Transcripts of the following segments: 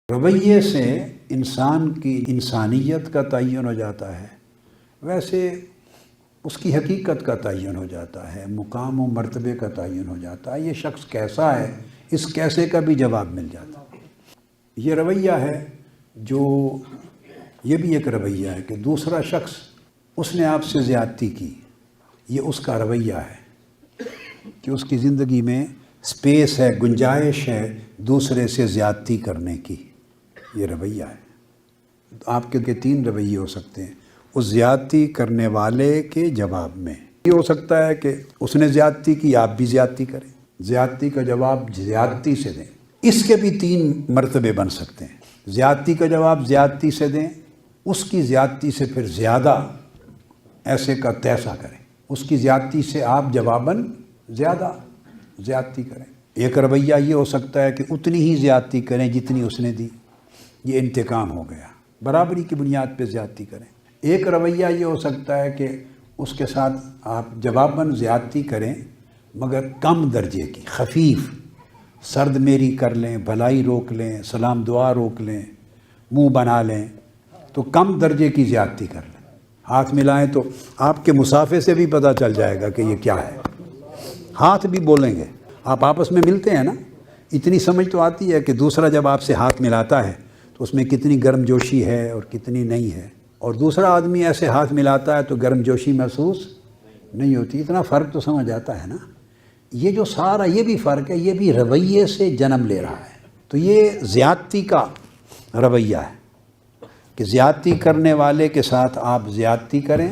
رویے سے انسان کی انسانیت کا تعین ہو جاتا ہے، ویسے اس کی حقیقت کا تعین ہو جاتا ہے، مقام و مرتبے کا تعین ہو جاتا ہے۔ یہ شخص کیسا ہے، اس کیسے کا بھی جواب مل جاتا ہے۔ یہ رویہ ہے جو یہ بھی ایک رویہ ہے کہ دوسرا شخص اس نے آپ سے زیادتی کی، یہ اس کا رویہ ہے کہ اس کی زندگی میں سپیس ہے، گنجائش ہے دوسرے سے زیادتی کرنے کی، یہ رویہ ہے۔ آپ کے تین رویے ہو سکتے ہیں اس زیادتی کرنے والے کے جواب میں۔ یہ ہو سکتا ہے کہ اس نے زیادتی کی، آپ بھی زیادتی کریں، زیادتی کا جواب زیادتی سے دیں۔ اس کے بھی تین مرتبے بن سکتے ہیں۔ زیادتی کا جواب زیادتی سے دیں، اس کی زیادتی سے پھر زیادہ ایسے کا تیسا کریں، اس کی زیادتی سے آپ جواباً زیادہ زیادتی کریں۔ ایک رویہ یہ ہو سکتا ہے کہ اتنی ہی زیادتی کریں جتنی اس نے دی، یہ انتقام ہو گیا، برابری کی بنیاد پہ زیادتی کریں۔ ایک رویہ یہ ہو سکتا ہے کہ اس کے ساتھ آپ جواباً زیادتی کریں مگر کم درجے کی، خفیف، سرد میری کر لیں، بھلائی روک لیں، سلام دعا روک لیں، منہ بنا لیں، تو کم درجے کی زیادتی کر لیں۔ ہاتھ ملائیں تو آپ کے مسافے سے بھی پتہ چل جائے گا کہ یہ کیا ہے، ہاتھ بھی بولیں گے۔ آپ آپس میں ملتے ہیں نا، اتنی سمجھ تو آتی ہے کہ دوسرا جب آپ سے ہاتھ ملاتا ہے تو اس میں کتنی گرم جوشی ہے اور کتنی نہیں ہے، اور دوسرا آدمی ایسے ہاتھ ملاتا ہے تو گرم جوشی محسوس نہیں ہوتی۔ اتنا فرق تو سمجھ آتا ہے نا۔ یہ جو سارا یہ بھی فرق ہے، یہ بھی رویے سے جنم لے رہا ہے۔ تو یہ زیادتی کا رویہ ہے کہ زیادتی کرنے والے کے ساتھ آپ زیادتی کریں،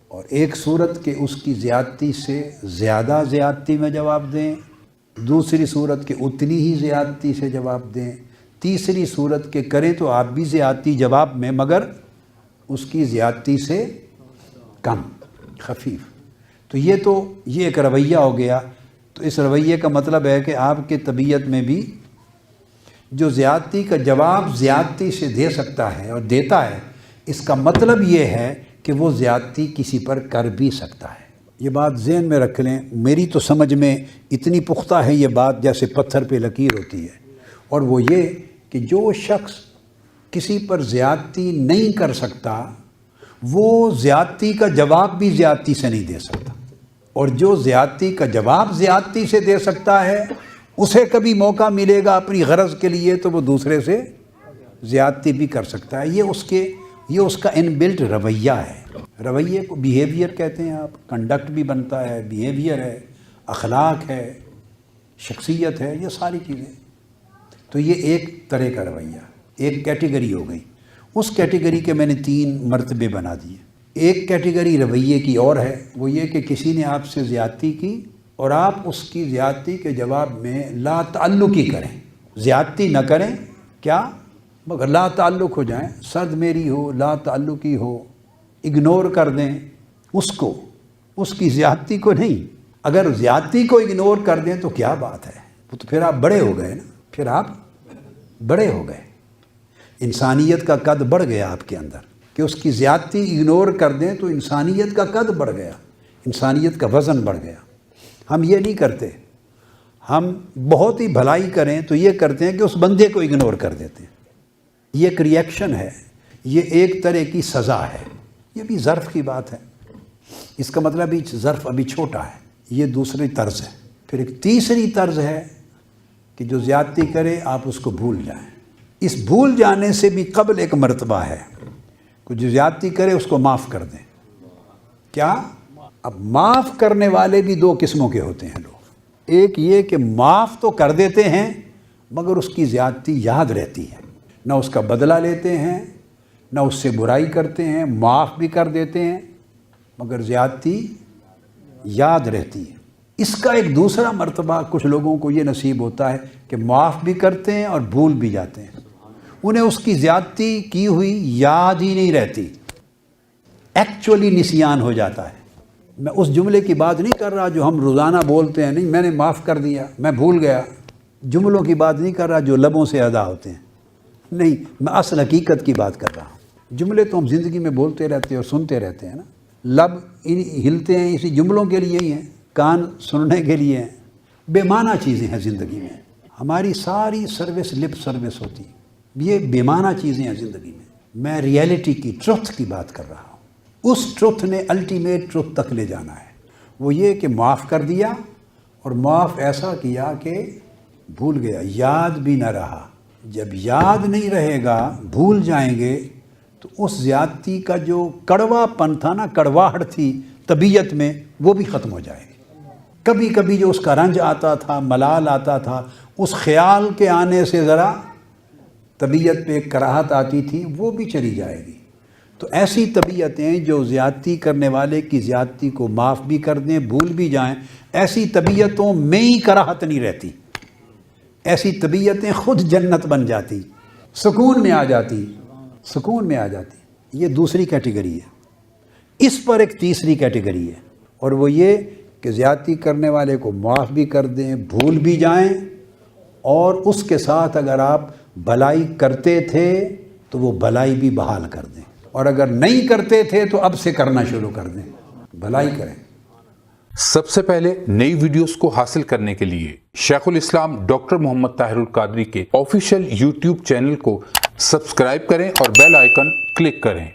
اور ایک صورت کہ اس کی زیادتی سے زیادہ زیادتی میں جواب دیں، دوسری صورت کہ اتنی ہی زیادتی سے جواب دیں، تیسری صورت کہ کریں تو آپ بھی زیادتی جواب میں مگر اس کی زیادتی سے کم، خفیف۔ تو یہ ایک رویہ ہو گیا۔ تو اس رویے کا مطلب ہے کہ آپ کے طبیعت میں بھی جو زیادتی کا جواب زیادتی سے دے سکتا ہے اور دیتا ہے، اس کا مطلب یہ ہے کہ وہ زیادتی کسی پر کر بھی سکتا ہے۔ یہ بات ذہن میں رکھ لیں، میری تو سمجھ میں اتنی پختہ ہے یہ بات جیسے پتھر پہ لکیر ہوتی ہے، اور وہ یہ کہ جو شخص کسی پر زیادتی نہیں کر سکتا وہ زیادتی کا جواب بھی زیادتی سے نہیں دے سکتا، اور جو زیادتی کا جواب زیادتی سے دے سکتا ہے اسے کبھی موقع ملے گا اپنی غرض کے لیے تو وہ دوسرے سے زیادتی بھی کر سکتا ہے۔ یہ اس کا ان بلٹ رویہ ہے۔ رویے کو بیہیویئر کہتے ہیں آپ، کنڈکٹ بھی بنتا ہے، بیہیویئر ہے، اخلاق ہے، شخصیت ہے، یہ ساری چیزیں۔ تو یہ ایک طرح کا رویہ، ایک کیٹیگری ہو گئی۔ اس کیٹیگری کے میں نے تین مرتبے بنا دیے۔ ایک کیٹیگری رویے کی اور ہے، وہ یہ کہ کسی نے آپ سے زیادتی کی اور آپ اس کی زیادتی کے جواب میں لا تعلقی کریں، زیادتی نہ کریں، کیا مگر لا تعلق ہو جائیں، سرد میری ہو، لا تعلقی ہو، اگنور کر دیں اس کو، اس کی زیادتی کو نہیں۔ اگر زیادتی کو اگنور کر دیں تو کیا بات ہے، وہ تو پھر آپ بڑے ہو گئے نا، پھر آپ بڑے ہو گئے، انسانیت کا قد بڑھ گیا آپ کے اندر کہ اس کی زیادتی اگنور کر دیں تو انسانیت کا قد بڑھ گیا، انسانیت کا وزن بڑھ گیا۔ ہم یہ نہیں کرتے، ہم بہت ہی بھلائی کریں تو یہ کرتے ہیں کہ اس بندے کو اگنور کر دیتے ہیں۔ یہ ایک ری ایکشن ہے، یہ ایک طرح کی سزا ہے۔ یہ بھی ظرف کی بات ہے، اس کا مطلب ہی ظرف ابھی چھوٹا ہے، یہ دوسری طرز ہے۔ پھر ایک تیسری طرز ہے کہ جو زیادتی کرے آپ اس کو بھول جائیں۔ اس بھول جانے سے بھی قبل ایک مرتبہ ہے کہ جو زیادتی کرے اس کو معاف کر دیں۔ کیا؟ اب معاف کرنے والے بھی دو قسموں کے ہوتے ہیں لوگ۔ ایک یہ کہ معاف تو کر دیتے ہیں مگر اس کی زیادتی یاد رہتی ہے، نہ اس کا بدلہ لیتے ہیں، نہ اس سے برائی کرتے ہیں، معاف بھی کر دیتے ہیں مگر زیادتی یاد رہتی ہے۔ اس کا ایک دوسرا مرتبہ کچھ لوگوں کو یہ نصیب ہوتا ہے کہ معاف بھی کرتے ہیں اور بھول بھی جاتے ہیں، انہیں اس کی زیادتی کی ہوئی یاد ہی نہیں رہتی، ایکچولی نسیان ہو جاتا ہے۔ میں اس جملے کی بات نہیں کر رہا جو ہم روزانہ بولتے ہیں، نہیں میں نے معاف کر دیا، میں بھول گیا، جملوں کی بات نہیں کر رہا جو لبوں سے ادا ہوتے ہیں، نہیں، میں اصل حقیقت کی بات کر رہا ہوں۔ جملے تو ہم زندگی میں بولتے رہتے ہیں اور سنتے رہتے ہیں نا، لب ہلتے ہیں اسی جملوں کے لیے ہی ہیں، کان سننے کے لیے ہیں، بے معنی چیزیں ہیں زندگی میں۔ ہماری ساری سروس لپ سروس ہوتی ہے، یہ بے معنی چیزیں ہیں زندگی میں ریئلٹی کی، ٹروتھ کی بات کر رہا ہوں۔ اس ٹروتھ نے الٹیمیٹ ٹروتھ تک لے جانا ہے، وہ یہ کہ معاف کر دیا، اور معاف ایسا کیا کہ بھول گیا، یاد بھی نہ رہا۔ جب یاد نہیں رہے گا، بھول جائیں گے، تو اس زیادتی کا جو کڑوا پن تھا نا، کڑواہٹ تھی طبیعت میں، وہ بھی ختم ہو جائے گی۔ کبھی کبھی جو اس کا رنج آتا تھا، ملال آتا تھا، اس خیال کے آنے سے ذرا طبیعت پہ ایک کراہت آتی تھی، وہ بھی چلی جائے گی۔ تو ایسی طبیعتیں جو زیادتی کرنے والے کی زیادتی کو معاف بھی کر دیں، بھول بھی جائیں، ایسی طبیعتوں میں ہی کراہت نہیں رہتی، ایسی طبیعتیں خود جنت بن جاتی، سکون میں آ جاتی، سکون میں آ جاتی۔ یہ دوسری کیٹیگری ہے۔ اس پر ایک تیسری کیٹیگری ہے، اور وہ یہ کہ زیادتی کرنے والے کو معاف بھی کر دیں، بھول بھی جائیں، اور اس کے ساتھ اگر آپ بھلائی کرتے تھے تو وہ بھلائی بھی بحال کر دیں، اور اگر نہیں کرتے تھے تو اب سے کرنا شروع کر دیں، بھلائی کریں۔ سب سے پہلے نئی ویڈیوز کو حاصل کرنے کے لیے شیخ الاسلام ڈاکٹر محمد طاہر القادری کے آفیشیل یوٹیوب چینل کو سبسکرائب کریں اور بیل آئیکن کلک کریں۔